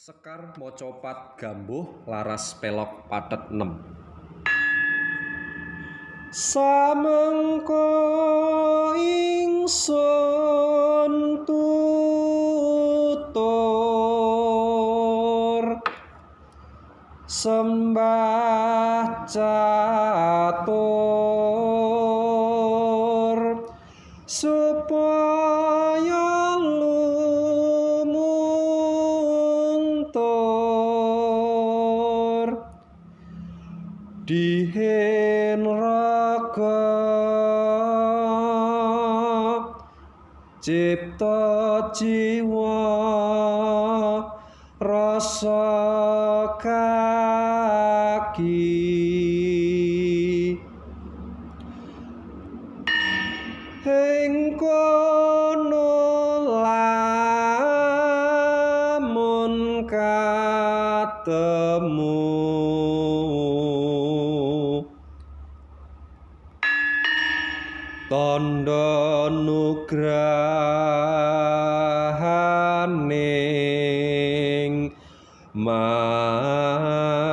Sekar mocopat gambuh laras pelok pathet 6. Samengko ingsun tutur sembah catur supaya lumuntur dihen raga cipta jiwa rasa kaki ing kono lamun katemu tandha nugrahaning Maha